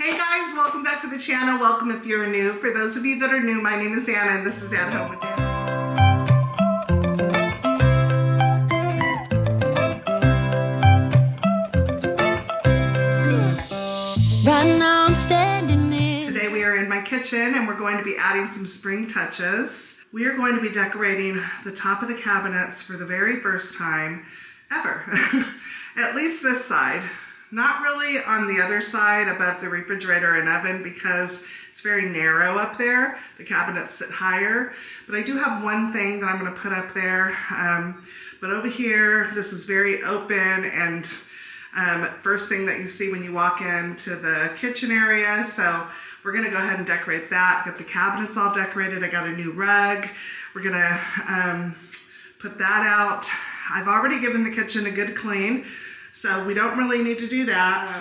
Hey guys, welcome back to the channel. Welcome if you're new. For those of you that are new, my name is Anna and this is At Home with Anna. Right now I'm standing in. Today we are in my kitchen and we're going to be adding some spring touches. We are going to be decorating the top of the cabinets for the very first time ever. At least this side. Not really on the other side above the refrigerator and oven because it's very narrow up there. The cabinets sit higher, but I do have one thing that I'm going to put up there. But over here, this is very open and first thing that you see when you walk into the kitchen area. So we're going to go ahead and decorate that. Got the cabinets all decorated. I got a new rug. We're going to put that out. I've already given the kitchen a good clean, so we don't really need to do that.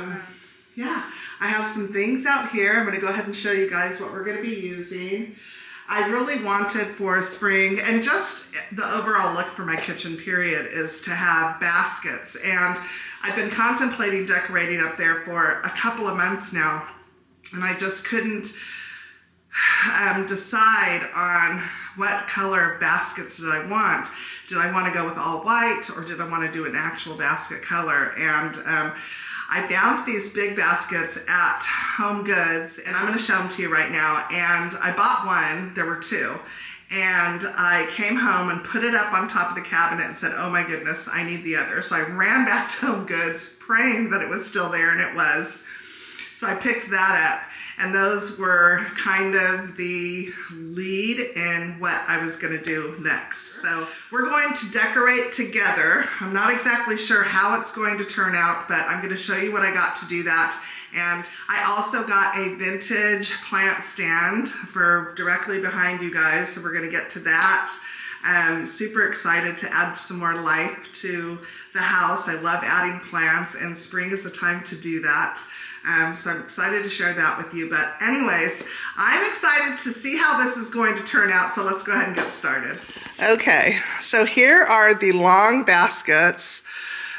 Yeah, I have some things out here. I'm gonna go ahead and show you guys what we're gonna be using. I really wanted for spring, and just the overall look for my kitchen period is to have baskets. And I've been contemplating decorating up there for a couple of months now, and I just couldn't decide on what color baskets did I want. Did I want to go with all white or did I want to do an actual basket color? And I found these big baskets at Home Goods, and I'm going to show them to you right now. And I bought one, there were two, and I came home and put it up on top of the cabinet and said, oh my goodness, I need the other. So I ran back to Home Goods praying that it was still there, and it was. So I picked that up. And those were kind of the lead in what I was going to do next. So we're going to decorate together. I'm not exactly sure how it's going to turn out, but I'm going to show you what I got to do that. And I also got a vintage plant stand for directly behind you guys. So we're going to get to that. I'm super excited to add some more life to the house. I love adding plants, and spring is the time to do that. So I'm excited to share that with you. But anyways, I'm excited to see how this is going to turn out. So let's go ahead and get started. Okay, so here are the long baskets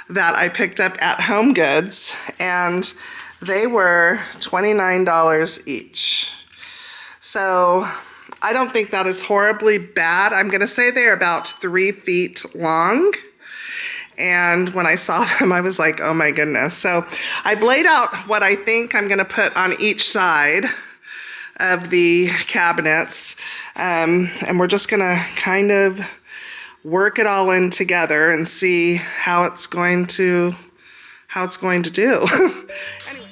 that I picked up at Home Goods, and they were $29 each. So I don't think that is horribly bad. I'm gonna say they're about 3 feet long. And when I saw them, I was like, oh my goodness. So I've laid out what I think I'm gonna put on each side of the cabinets. And we're just gonna kind of work it all in together and see how it's going to do. Anyway.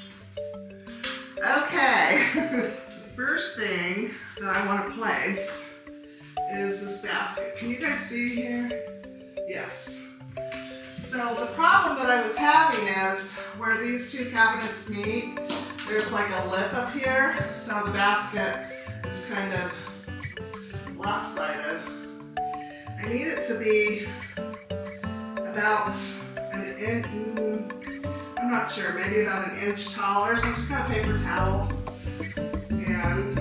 Okay, first thing that I wanna place is this basket. Can you guys see here? Yes. So the problem that I was having is where these two cabinets meet, there's like a lip up here, so the basket is kind of lopsided. I need it to be about an inch, I'm not sure, maybe about an inch taller. So I just got a paper towel and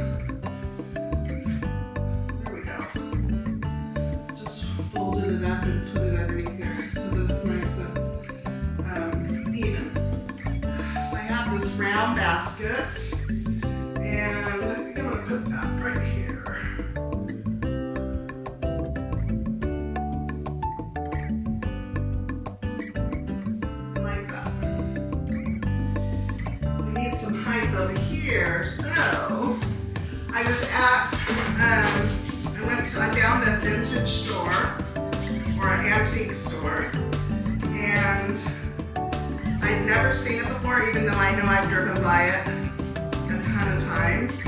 there we go. Just folded it up and put it underneath there so that it's nice and even. So I have this round basket, and I think I'm going to put that right here. Like that. We need some height over here, so I was at, I found a vintage store, or an antique store, and I'd never seen it before, even though I know I've driven by it a ton of times.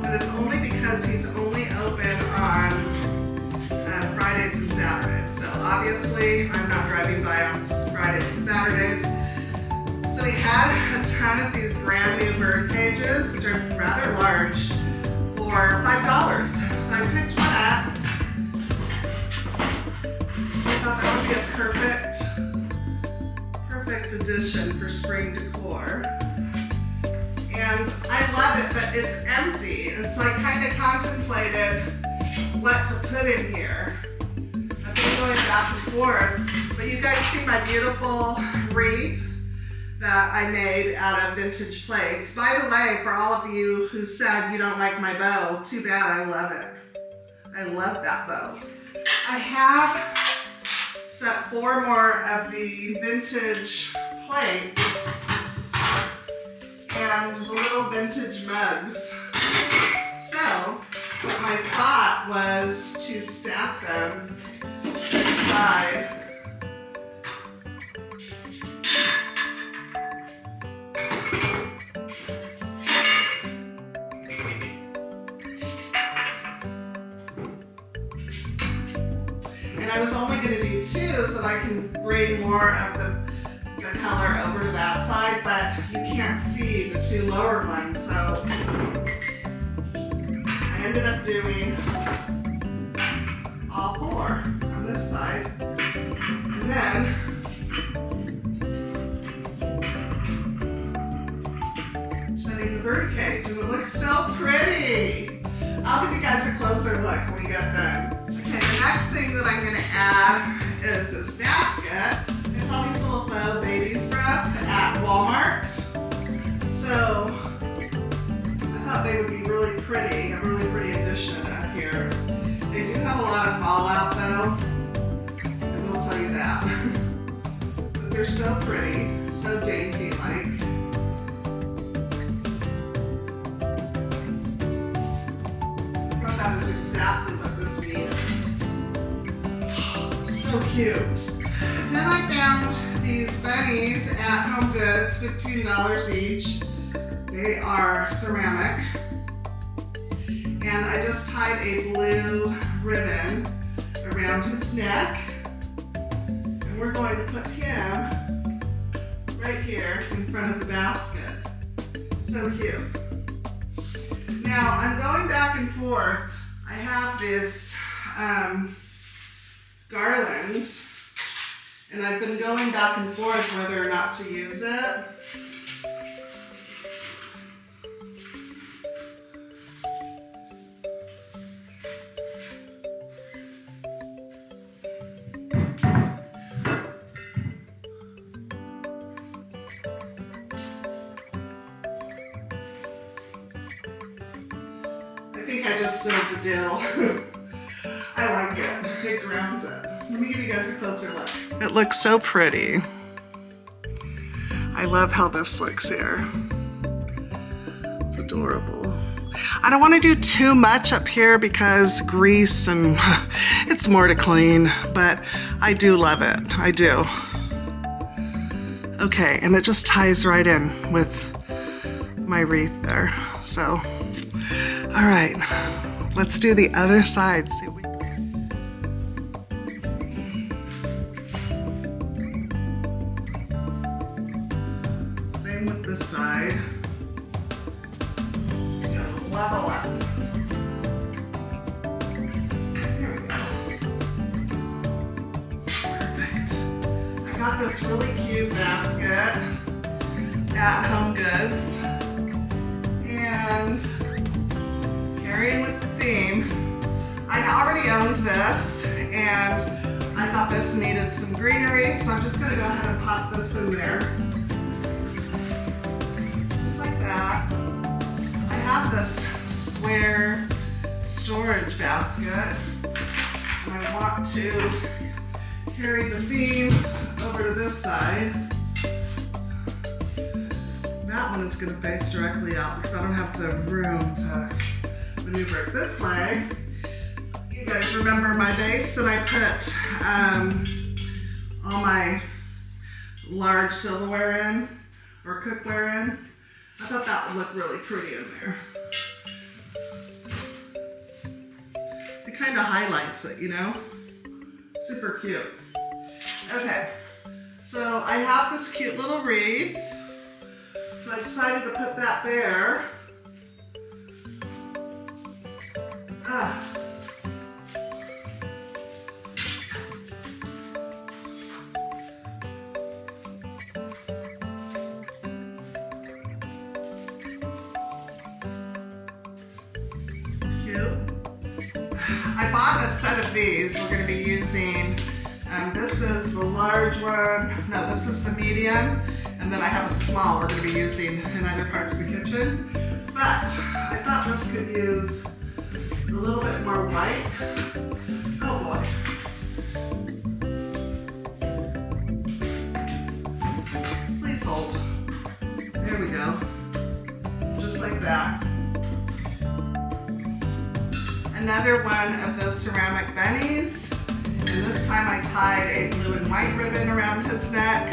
But it's only because he's only open on Fridays and Saturdays. So obviously I'm not driving by on Fridays and Saturdays. So he had a ton of these brand new bird cages, which are rather large, for $5. So I picked one up. I thought that would be a perfect addition for spring decor. And I love it, but it's empty. And so I kind of contemplated what to put in here. I've been going back and forth, but you guys see my beautiful wreath that I made out of vintage plates. By the way, for all of you who said you don't like my bow, too bad, I love it. I love that bow. I have set 4 more of the vintage plates and the little vintage mugs. So, my thought was to stack them inside. I was only going to do 2 so that I can bring more of the color over to that side, but you can't see the 2 lower ones, so I ended up doing all 4 on this side. And then shutting the bird cage, and it looks so pretty. I'll give you guys a closer look when we get done. Okay, the next thing that I'm going to add is this basket. I saw these little faux baby's breath at Walmart. So I thought they would be really pretty, a really pretty addition up here. They do have a lot of fallout though, I will tell you that. But they're so pretty, so dainty-like. I thought that was exactly what this needed. So cute. Then I found these bunnies at Home Goods, $15 each. They are ceramic. And I just tied a blue ribbon around his neck. And we're going to put him right here in front of the basket. So cute. Now I'm going back and forth. I have this garland, and I've been going back and forth whether or not to use it. I think I just sealed the deal. I like it. It grounds it. Let me give you guys a closer look. It looks so pretty. I love how this looks here. It's adorable. I don't want to do too much up here because grease and it's more to clean, but I do love it. I do. Okay, and it just ties right in with my wreath there. So, all right, let's do the other side. See if we same with this side. Level up. There we go. Perfect. I got this really cute basket at Home Goods, and carrying with the theme, I already owned this, and I thought this needed some greenery, so I'm just going to go ahead and pop this in there. Just like that. I have this square storage basket, and I want to carry the theme over to this side. That one is going to face directly out because I don't have the room to maneuver it this way. You guys remember my base that I put all my large silverware in, or cookware in? I thought that would look really pretty in there. It kind of highlights it, you know? Super cute. Okay, so I have this cute little wreath. So I decided to put that there. I bought a set of these. We're going to be using, this is the large one, no, this is the medium, and and then I have a small we're going to be using in other parts of the kitchen. But I thought this could use a little bit more white. Oh boy. Please hold. There we go. Just like that. Another one of those ceramic bunnies. And this time I tied a blue and white ribbon around his neck.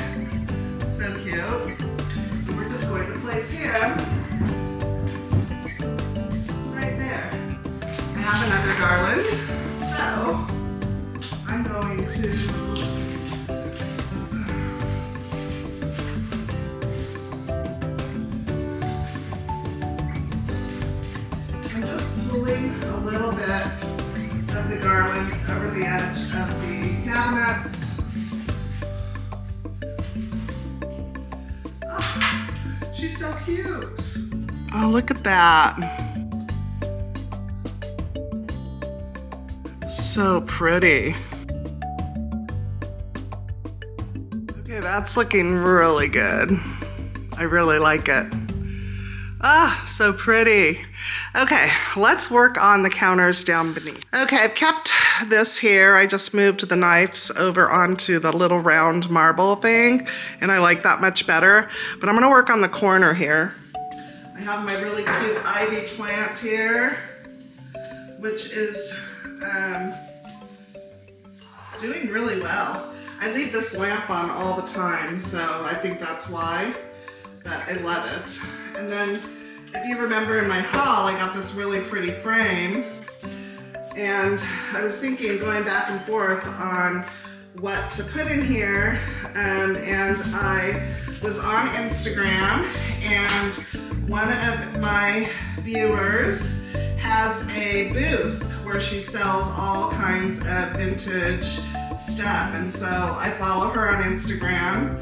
So cute. And we're just going to place him right there. I have another garland, so I'm going to pulling a little bit of the garland over the edge of the cabinets. Oh, she's so cute. Oh, look at that. So pretty. Okay, that's looking really good. I really like it. Ah, so pretty. Okay, let's work on the counters down beneath. Okay, I've kept this here. I just moved the knives over onto the little round marble thing, and I like that much better. But I'm gonna work on the corner here. I have my really cute ivy plant here, which is doing really well. I leave this lamp on all the time, so I think that's why, but I love it. And then, if you remember in my haul, I got this really pretty frame, and I was thinking, going back and forth on what to put in here, and I was on Instagram, and one of my viewers has a booth where she sells all kinds of vintage stuff, and so I follow her on Instagram,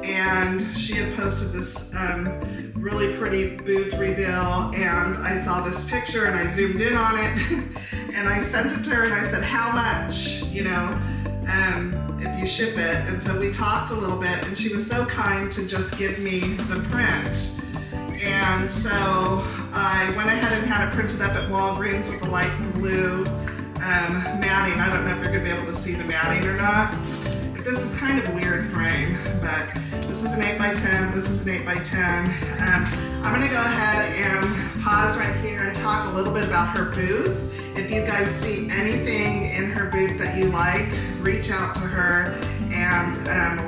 and she had posted this really pretty booth reveal, and I saw this picture and I zoomed in on it and I sent it to her and I said, how much, you know, if you ship it? And so we talked a little bit, and she was so kind to just give me the print. And so I went ahead and had it printed up at Walgreens with a light blue matting. I don't know if you're gonna be able to see the matting or not. This is kind of a weird frame, but this is an 8x10, this is an 8x10. I'm gonna go ahead and pause right here and talk a little bit about her booth. If you guys see anything in her booth that you like, reach out to her and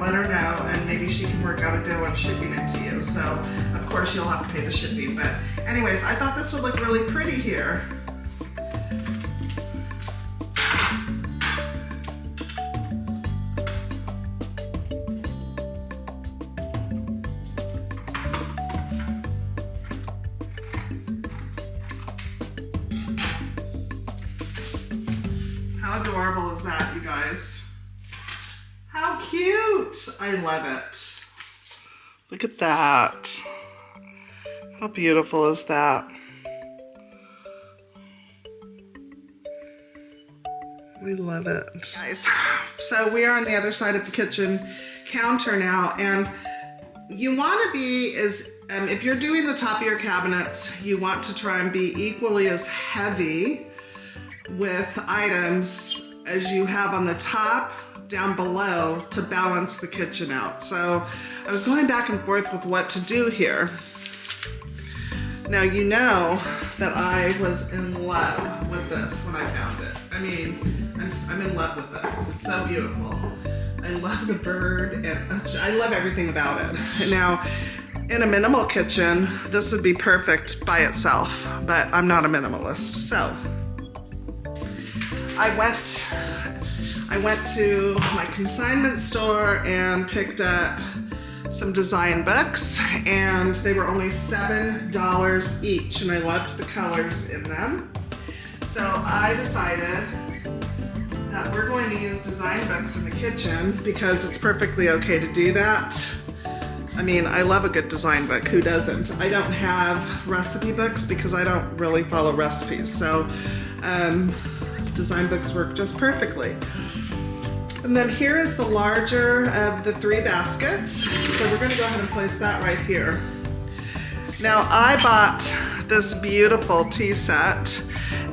let her know, and maybe she can work out a deal of shipping it to you. So, of course, you'll have to pay the shipping, but anyways, I thought this would look really pretty here. How adorable is that, you guys? How cute! I love it. Look at that. How beautiful is that? We love it. Guys, so we are on the other side of the kitchen counter now, and you want to be if you're doing the top of your cabinets, you want to try and be equally as heavy with items as you have on the top down below to balance the kitchen out. So I was going back and forth with what to do here. Now, you know that I was in love with this when I found it. I mean, I'm in love with it. It's so beautiful. I love the bird, and I love everything about it. Now, in a minimal kitchen, this would be perfect by itself, but I'm not a minimalist. So I went to my consignment store and picked up some design books, and they were only $7 each, and I loved the colors in them. So I decided that we're going to use design books in the kitchen because it's perfectly okay to do that. I mean, I love a good design book. Who doesn't? I don't have recipe books because I don't really follow recipes. So design books work just perfectly. And then here is the larger of the 3 baskets. So we're gonna go ahead and place that right here. Now I bought this beautiful tea set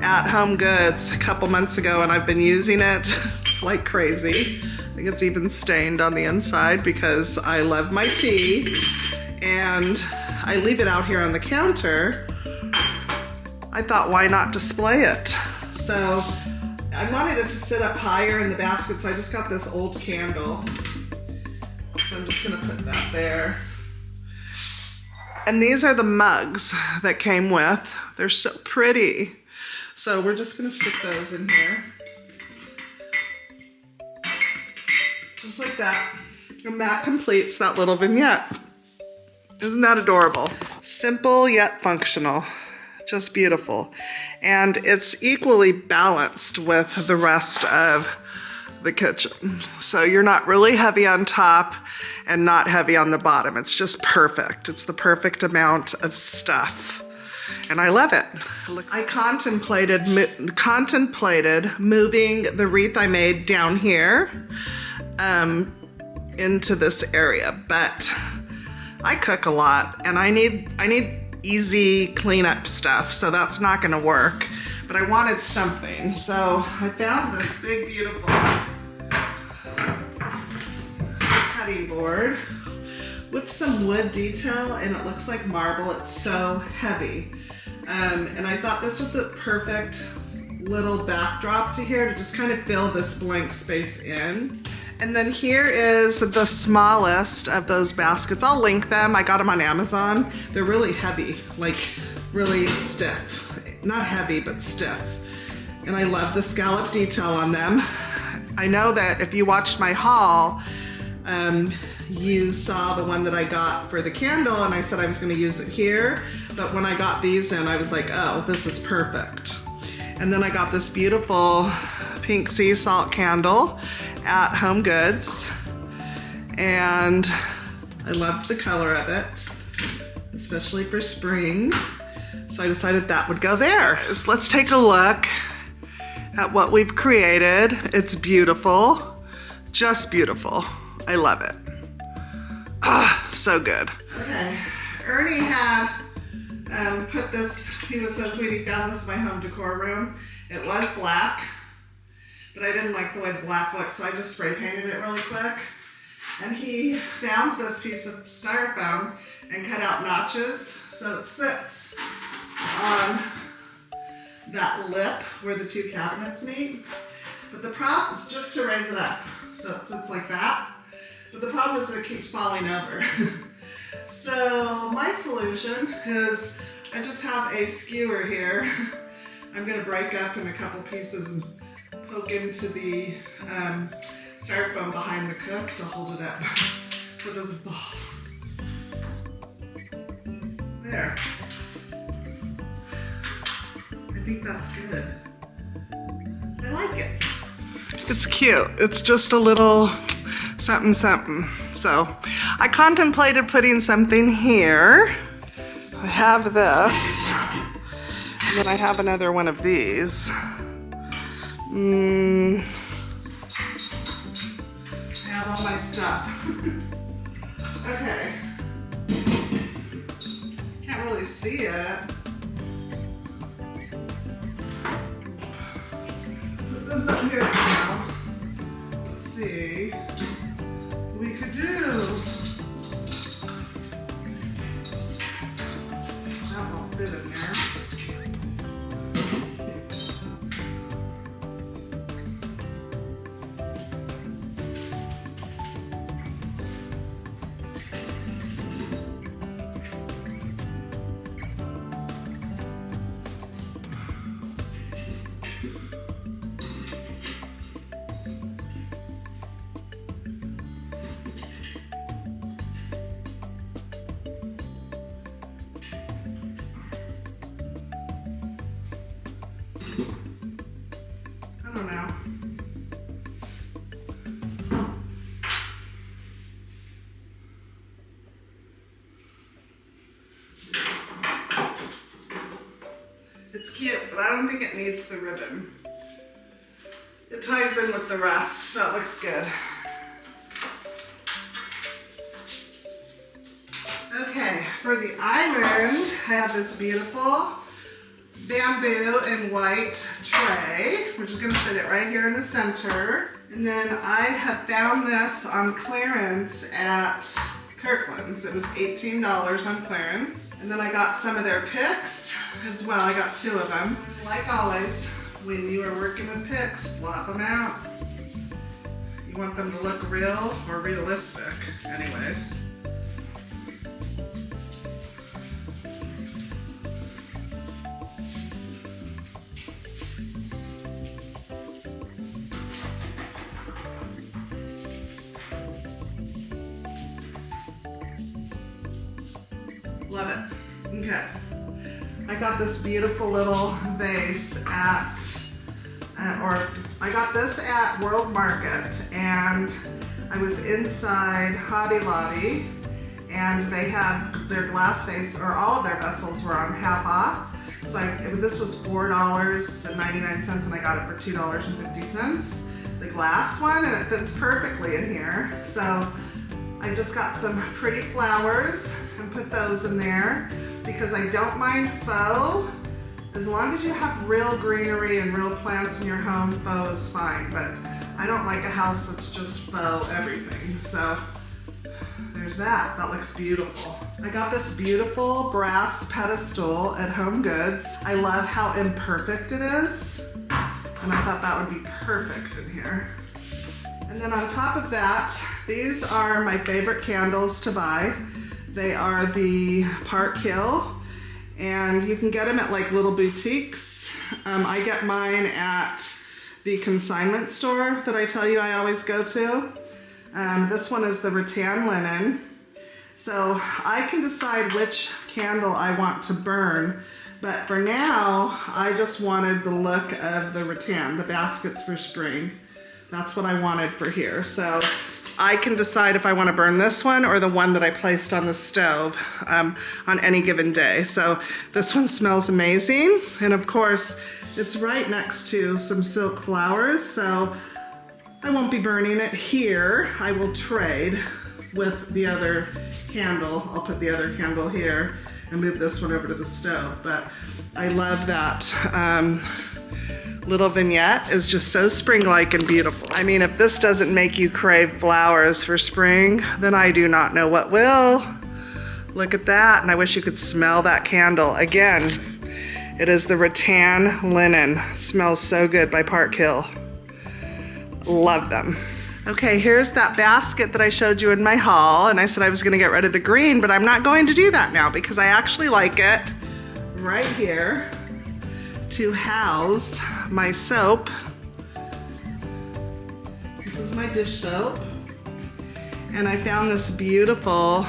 at Home Goods a couple months ago, and I've been using it like crazy. I think it's even stained on the inside because I love my tea, and I leave it out here on the counter. I thought, why not display it? So I wanted it to sit up higher in the basket, so I just got this old candle. So I'm just gonna put that there. And these are the mugs that came with. They're so pretty. So we're just gonna stick those in here. Just like that. And that completes that little vignette. Isn't that adorable? Simple yet functional. Just beautiful. And it's equally balanced with the rest of the kitchen. So you're not really heavy on top and not heavy on the bottom. It's just perfect. It's the perfect amount of stuff. And I love it. I contemplated moving the wreath I made down here into this area, but I cook a lot and I need easy cleanup stuff, so that's not gonna work. But I wanted something, so I found this big, beautiful cutting board with some wood detail, and it looks like marble. It's so heavy. And I thought this was the perfect little backdrop to here to just kind of fill this blank space in. And then here is the smallest of those baskets. I'll link them. I got them on Amazon. They're really heavy, like really stiff. Not heavy, but stiff. And I love the scallop detail on them. I know that if you watched my haul, you saw the one that I got for the candle, and I said I was gonna use it here. But when I got these in, I was like, oh, this is perfect. And then I got this beautiful pink sea salt candle at Home Goods, and I loved the color of it, especially for spring. So I decided that would go there. So let's take a look at what we've created. It's beautiful, just beautiful. I love it. Ah, so good. Okay, Ernie had put this, he was so sweet, he found this in my home decor room. It was black, but I didn't like the way the black looked, so I just spray painted it really quick. And he found this piece of styrofoam and cut out notches, so it sits on that lip where the 2 cabinets meet. But the problem is just to raise it up, so it sits like that. But the problem is that it keeps falling over. So my solution is I just have a skewer here. I'm gonna break up in a couple pieces and poke into the styrofoam behind the cook to hold it up so it doesn't fall. There. I think that's good. I like it. It's cute. It's just a little something something. So I contemplated putting something here. I have this, and then I have another one of these. I have all my stuff. Okay. Can't really see it. Put this up here for now. Let's see. We could do. That won't fit in there. I don't know. It's cute, but I don't think it needs the ribbon. It ties in with the rest, so it looks good. Okay, for the island, I have this beautiful bamboo and white tray. We're just gonna sit it right here in the center. And then I have found this on clearance at Kirkland's. It was $18 on clearance. And then I got some of their picks as well. I got 2 of them. Like always, when you are working with picks, flop them out. You want them to look real or realistic anyways. Love it. Okay. I got this beautiful little vase at, I got this at World Market, and I was inside Hobby Lobby, and they had their glass vase, or all of their vessels were on half off. So this was $4.99, and I got it for $2.50. The glass one, and it fits perfectly in here. So I just got some pretty flowers and put those in there because I don't mind faux. As long as you have real greenery and real plants in your home, faux is fine, but I don't like a house that's just faux everything. So there's that. That looks beautiful. I got this beautiful brass pedestal at Home Goods. I love how imperfect it is, and I thought that would be perfect in here. And then on top of that, these are my favorite candles to buy. They are the Park Hill, and you can get them at like little boutiques. I get mine at the consignment store that I tell you I always go to. This one is the rattan linen. So I can decide which candle I want to burn, but for now, I just wanted the look of the rattan, the baskets for spring. That's what I wanted for here. So I can decide if I want to burn this one or the one that I placed on the stove on any given day. So this one smells amazing. And of course, it's right next to some silk flowers. So I won't be burning it here. I will trade with the other candle. I'll put the other candle here and move this one over to the stove. But I love that. Little vignette is just so spring-like and beautiful. I mean, if this doesn't make you crave flowers for spring, then I do not know what will. Look at that, and I wish you could smell that candle. Again, it is the rattan linen. Smells so good by Park Hill. Love them. Okay, here's that basket that I showed you in my haul, and I said I was gonna get rid of the green, but I'm not going to do that now because I actually like it right here to house my soap. This is my dish soap. And I found this beautiful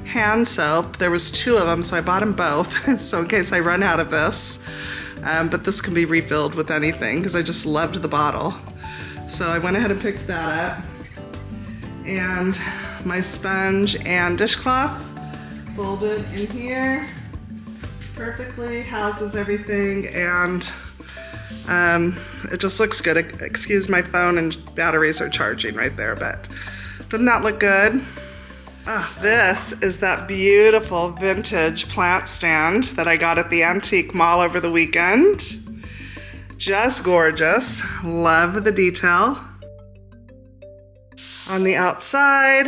hand soap. There was 2 of them, so I bought them both. So in case I run out of this. But this can be refilled with anything because I just loved the bottle. So I went ahead and picked that up. And my sponge and dishcloth folded in here. Perfectly houses everything, and it just looks good. Excuse my phone and batteries are charging right there, but doesn't that look good? This is that beautiful vintage plant stand that I got at the antique mall over the weekend. Just gorgeous. Love the detail on the outside,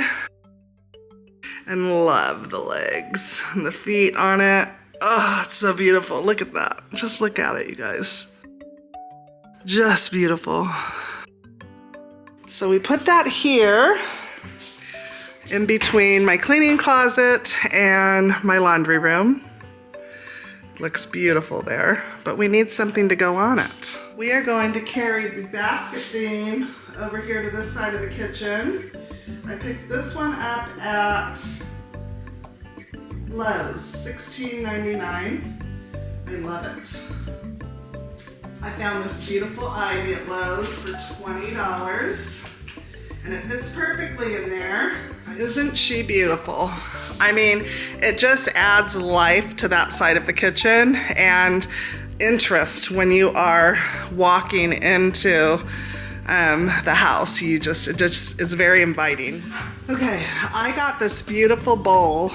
and love the legs and the feet on it. Oh, it's so beautiful. Look at that. Just look at it, you guys. Just beautiful. So we put that here in between my cleaning closet and my laundry room. Looks beautiful there, but we need something to go on it. We are going to carry the basket theme over here to this side of the kitchen. I picked this one up at Lowe's, $16.99. I love it. I found this beautiful ivy at Lowe's for $20, and it fits perfectly in there. Isn't she beautiful? I mean, it just adds life to that side of the kitchen and interest when you are walking into the house. It just is very inviting. Okay, I got this beautiful bowl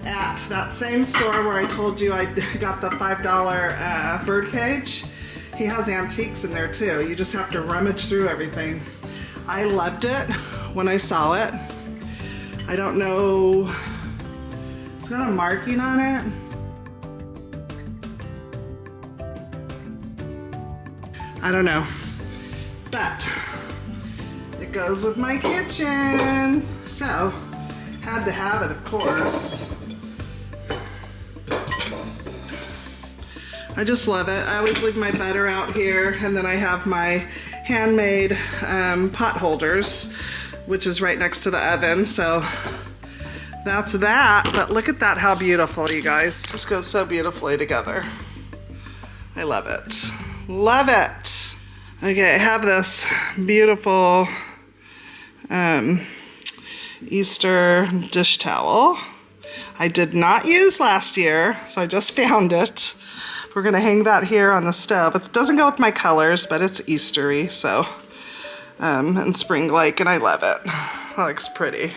at that same store where I told you I got the $5 bird cage. He has antiques in there too. You just have to rummage through everything. I loved it when I saw it. I don't know, it's got a marking on it. I don't know, but it goes with my kitchen. So, had to have it, of course. I just love it. I always leave my butter out here, and then I have my handmade pot holders, which is right next to the oven. So that's that. But look at that, how beautiful, you guys. This goes so beautifully together. I love it. Love it. Okay, I have this beautiful Easter dish towel. I did not use last year, so I just found it. We're gonna hang that here on the stove. It doesn't go with my colors, but it's Eastery, so, and spring-like, and I love it. That looks pretty.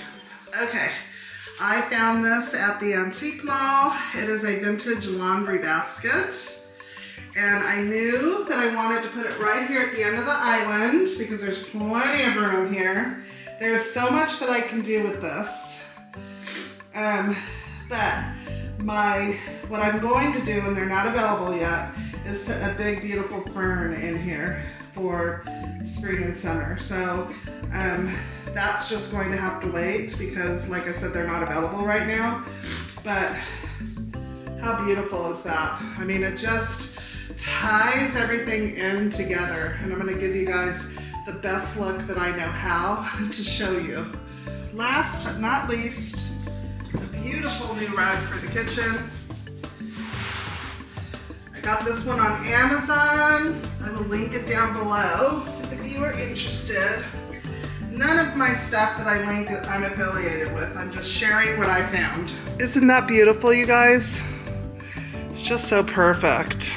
Okay, I found this at the antique mall. It is a vintage laundry basket. And I knew that I wanted to put it right here at the end of the island because there's plenty of room here. There's so much that I can do with this. But what I'm going to do, and they're not available yet, is put a big beautiful fern in here for spring and summer. So that's just going to have to wait because, like I said, they're not available right now. But how beautiful is that? I mean, it just ties everything in together, and I'm going to give you guys the best look that I know how to show you. Last but not least, a beautiful new rug for the kitchen. I got this one on Amazon. I will link it down below if you are interested. None of my stuff that I link I'm affiliated with. I'm just sharing what I found. Isn't that beautiful, you guys? It's just so perfect.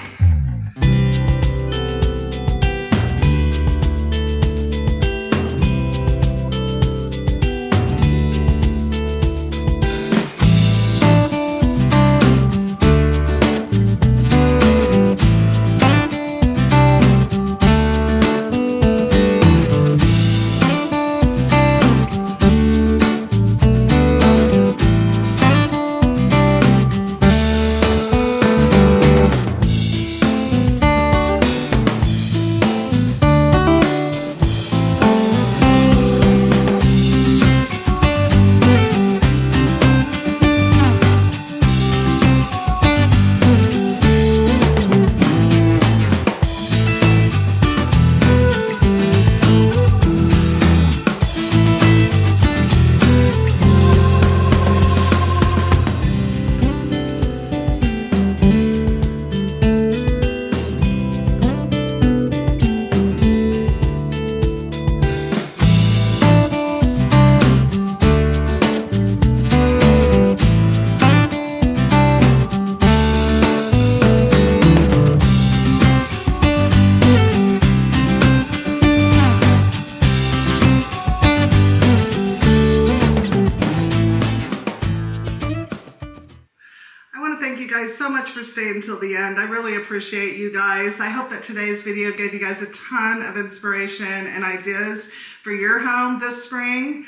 So much for staying till the end. I really appreciate you guys. I hope that today's video gave you guys a ton of inspiration and ideas for your home this spring.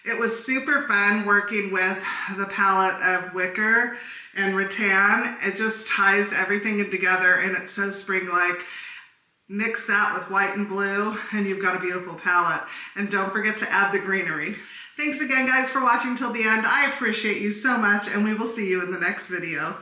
It was super fun working with the palette of Wicker and Rattan. It just ties everything in together and it's so spring-like. Mix that with white and blue and you've got a beautiful palette. And don't forget to add the greenery. Thanks again, guys, for watching till the end. I appreciate you so much and we will see you in the next video.